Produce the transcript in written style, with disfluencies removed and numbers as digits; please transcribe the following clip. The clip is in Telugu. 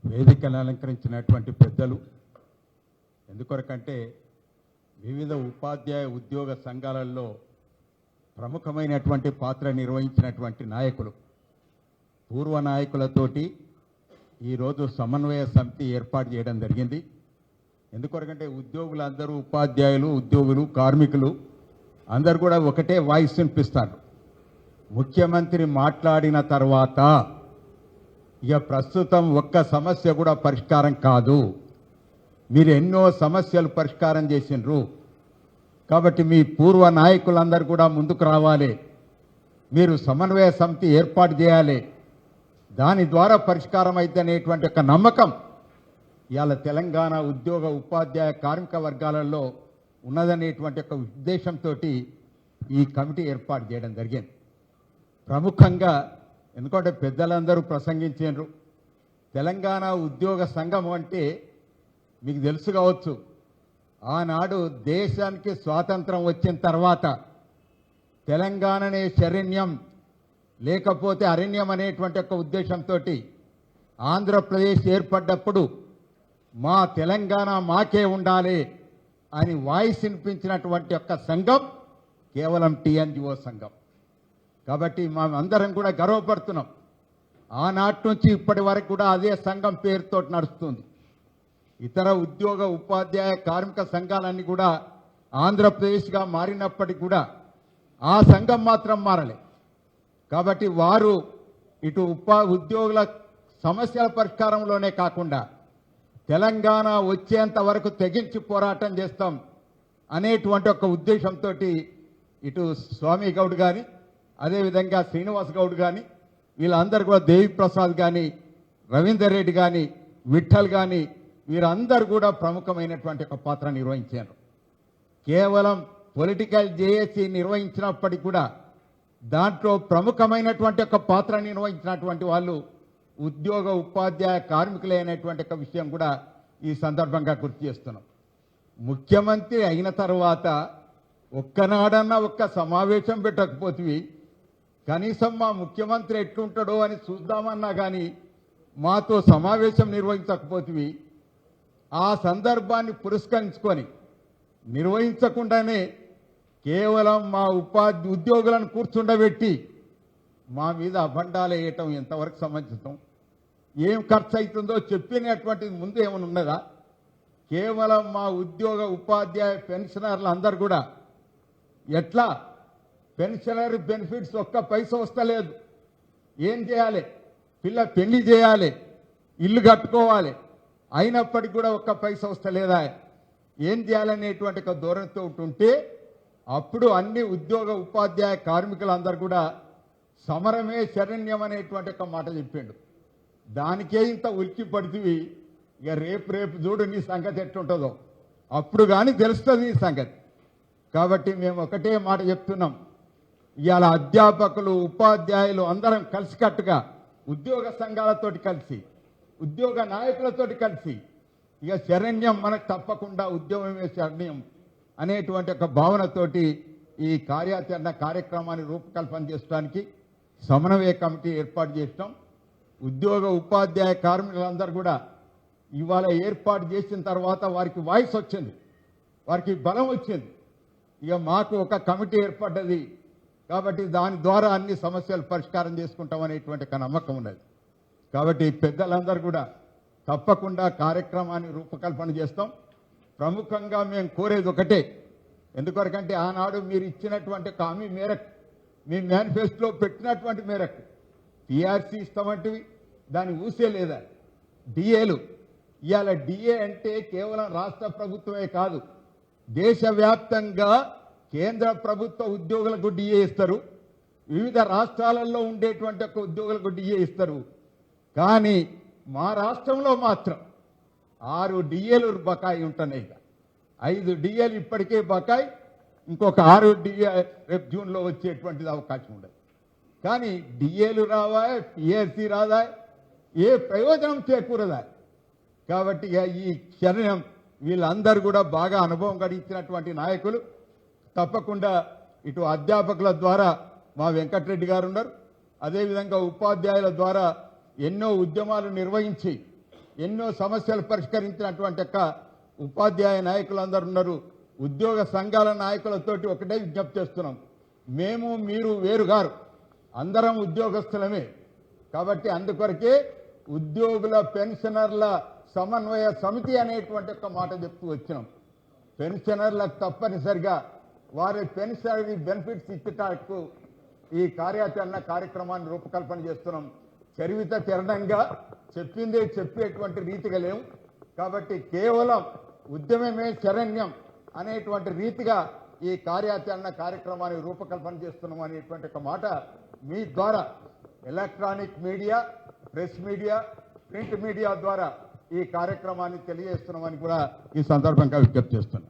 వేదికను అలంకరించినటువంటి పెద్దలు, ఎందుకొరకంటే వివిధ ఉపాధ్యాయ ఉద్యోగ సంఘాలలో ప్రముఖమైనటువంటి పాత్ర నిర్వహించినటువంటి నాయకులు, పూర్వ నాయకులతోటి ఈరోజు సమన్వయ సమితి ఏర్పాటు చేయడం జరిగింది. ఎందుకొరకంటే ఉద్యోగులందరూ, ఉపాధ్యాయులు, ఉద్యోగులు, కార్మికులు అందరు కూడా ఒకటే వాయిస్ వినిపిస్తారు. ముఖ్యమంత్రి మాట్లాడిన తర్వాత ఇక ప్రస్తుతం ఒక్క సమస్య కూడా పరిష్కారం కాదు, మీరు ఎన్నో సమస్యలు పరిష్కారం చేసిండ్రు, కాబట్టి మీ పూర్వ నాయకులందరూ కూడా ముందుకు రావాలి, మీరు సమన్వయ సమితి ఏర్పాటు చేయాలి, దాని ద్వారా పరిష్కారం అయితే అనేటువంటి ఒక నమ్మకం ఇవాళ తెలంగాణ ఉద్యోగ ఉపాధ్యాయ కార్మిక వర్గాలలో ఉన్నదనేటువంటి ఒక ఉద్దేశంతో ఈ కమిటీ ఏర్పాటు చేయడం జరిగింది. ప్రముఖంగా ఎందుకంటే పెద్దలందరూ ప్రసంగించారు, తెలంగాణ ఉద్యోగ సంఘం అంటే మీకు తెలుసు కావచ్చు, ఆనాడు దేశానికి స్వాతంత్రం వచ్చిన తర్వాత తెలంగాణనే శరణ్యం లేకపోతే అరణ్యం అనేటువంటి ఒక ఉద్దేశంతో ఆంధ్రప్రదేశ్ ఏర్పడ్డప్పుడు మా తెలంగాణ మాకే ఉండాలి అని వాయిస్ వినిపించినటువంటి ఒక సంఘం కేవలం టీఎన్జిఓ సంఘం. కాబట్టి మా అందరం కూడా గర్వపడుతున్నాం. ఆనాటి నుంచి ఇప్పటి వరకు కూడా అదే సంఘం పేరుతో నడుస్తుంది. ఇతర ఉద్యోగ ఉపాధ్యాయ కార్మిక సంఘాలన్నీ కూడా ఆంధ్రప్రదేశ్గా మారినప్పటికీ కూడా ఆ సంఘం మాత్రం మారలే. కాబట్టి వారు ఇటు ఉద్యోగుల సమస్యల పరిష్కారంలోనే కాకుండా తెలంగాణ వచ్చేంత వరకు తెగించి పోరాటం చేస్తాం అనేటువంటి ఒక ఉద్దేశంతో ఇటు స్వామి గౌడ్ కానీ, అదేవిధంగా శ్రీనివాస్ గౌడ్ కానీ, వీళ్ళందరూ కూడా దేవిప్రసాద్ కానీ, రవీందర్ రెడ్డి కానీ, విఠల్ కానీ, వీరందరూ కూడా ప్రముఖమైనటువంటి ఒక పాత్ర నిర్వహించారు. కేవలం పొలిటికల్ జేఏసీ నిర్వహించినప్పటికీ కూడా దాంట్లో ప్రముఖమైనటువంటి ఒక పాత్ర నిర్వహించినటువంటి వాళ్ళు ఉద్యోగ ఉపాధ్యాయ కార్మికులే అనేటువంటి ఒక విషయం కూడా ఈ సందర్భంగా గుర్తు చేస్తున్నాం. ముఖ్యమంత్రి అయిన తర్వాత ఒక్కనాడన్నా ఒక్క సమావేశం పెట్టకపోతే, కనీసం మా ముఖ్యమంత్రి ఎట్లుంటాడో అని చూద్దామన్నా కానీ మాతో సమావేశం నిర్వహించకపోతే, ఆ సందర్భాన్ని పురస్కరించుకొని నిర్వహించకుండానే కేవలం మా ఉద్యోగులను కూర్చుండబెట్టి మా మీద అభండాలు వేయటం ఎంతవరకు సమంజసం? ఏం ఖర్చు అవుతుందో చెప్పినటువంటిది ముందు ఏమైనా ఉన్నదా? కేవలం మా ఉద్యోగ ఉపాధ్యాయ పెన్షనర్లు అందరు కూడా ఎట్లా పెన్షనర్ బెనిఫిట్స్ ఒక్క పైసా వస్తలేదు, ఏం చేయాలి? పెళ్లి చేయాలి, ఇల్లు కట్టుకోవాలి, అయినప్పటికీ కూడా ఒక్క పైసా వస్తలేదా? ఏం చేయాలనేటువంటి ఒక ధోరణితో ఉంటుంటే అప్పుడు అన్ని ఉద్యోగ ఉపాధ్యాయ కార్మికులందరూ కూడా సమరమే శరణ్యం అనేటువంటి ఒక మాట చెప్పిండు. దానికే ఇంత ఉలికి పడుతుంది. ఇక రేపు చూడు నీ సంగతి ఎట్లుంటుందో, అప్పుడు కానీ తెలుస్తుంది నీ సంగతి. కాబట్టి మేము ఒకటే మాట చెప్తున్నాం, ఇవాళ అధ్యాపకులు, ఉపాధ్యాయులు అందరం కలిసికట్టుగా ఉద్యోగ సంఘాలతోటి కలిసి, ఉద్యోగ నాయకులతోటి కలిసి ఇక శరణ్యం మనకు తప్పకుండా ఉద్యమమే శరణ్యం అనేటువంటి ఒక భావనతోటి ఈ కార్యాచరణ కార్యక్రమాన్ని రూపకల్పన చేయడానికి సమన్వయ కమిటీ ఏర్పాటు చేస్తాం. ఉద్యోగ ఉపాధ్యాయ కార్మికులందరూ కూడా ఇవాళ ఏర్పాటు చేసిన తర్వాత వారికి వాయిస్ వచ్చింది, వారికి బలం వచ్చింది. ఇక మాకు ఒక కమిటీ ఏర్పడ్డది కాబట్టి దాని ద్వారా అన్ని సమస్యలు పరిష్కారం చేసుకుంటాం అనేటువంటి ఒక నమ్మకం ఉన్నది. కాబట్టి పెద్దలందరూ కూడా తప్పకుండా కార్యక్రమాన్ని రూపకల్పన చేస్తాం. ప్రముఖంగా మేము కోరేది ఒకటే, ఎందుకొరకంటే ఆనాడు మీరు ఇచ్చినటువంటి హామీ మేరకు, మీ మేనిఫెస్టోలో పెట్టినటువంటి మేరకు టీఆర్సీ ఇస్తామంటివి, దాన్ని ఊసే లేదా? డిఏలు, ఇవాళ డిఏ అంటే కేవలం రాష్ట్ర ప్రభుత్వమే కాదు, దేశవ్యాప్తంగా కేంద్ర ప్రభుత్వ ఉద్యోగులకు డిఏ ఇస్తారు, వివిధ రాష్ట్రాలలో ఉండేటువంటి ఒక ఉద్యోగులకు డిఏ ఇస్తారు. కానీ మా రాష్ట్రంలో మాత్రం 6 డిఏలు బకాయి ఉంటున్నాయి. 5 డిఏలు ఇప్పటికే బకాయి, ఇంకొక 6 డిఏ రేపు జూన్లో వచ్చేటువంటిది అవకాశం ఉండదు. కానీ డిఏలు రావా, పిఆర్సీ రాదా, ఏ ప్రయోజనం చేకూరదా? కాబట్టి ఈ శరణ్యం వీళ్ళందరూ కూడా బాగా అనుభవం గడించినటువంటి నాయకులు. తప్పకుండా ఇటు అధ్యాపకుల ద్వారా మా వెంకటరెడ్డి గారు ఉన్నారు, అదేవిధంగా ఉపాధ్యాయుల ద్వారా ఎన్నో ఉద్యమాలు నిర్వహించి ఎన్నో సమస్యలు పరిష్కరించినటువంటి యొక్క ఉపాధ్యాయ నాయకులందరూ ఉన్నారు. ఉద్యోగ సంఘాల నాయకులతోటి ఒకటే విజ్ఞప్తి చేస్తున్నాం. మేము మీరు వేరుగారు, అందరం ఉద్యోగస్తులమే. కాబట్టి అందుకొరకే ఉద్యోగుల పెన్షనర్ల సమన్వయ సమితి అనేటువంటి ఒక మాట చెప్తూ వచ్చినాం. పెన్షనర్లకు తప్పనిసరిగా వారి పెన్షనరీ బెనిఫిట్స్ ఇచ్చటానికి ఈ కార్యాచరణ కార్యక్రమాన్ని రూపకల్పన చేస్తున్నాం. చరివిత చరణంగా చెప్పిందే చెప్పేటువంటి రీతిగా లేవు. కాబట్టి కేవలం ఉద్యమమే శరణ్యం అనేటువంటి రీతిగా ఈ కార్యాచరణ కార్యక్రమాన్ని రూపకల్పన చేస్తున్నాం అనేటువంటి ఒక మాట మీ ద్వారా electronic media, press media, print media ద్వారా ఈ కార్యక్రమాన్ని తెలియజేస్తున్నామని కూడా ఈ సందర్భంగా విజ్ఞప్తి చేస్తున్నాం.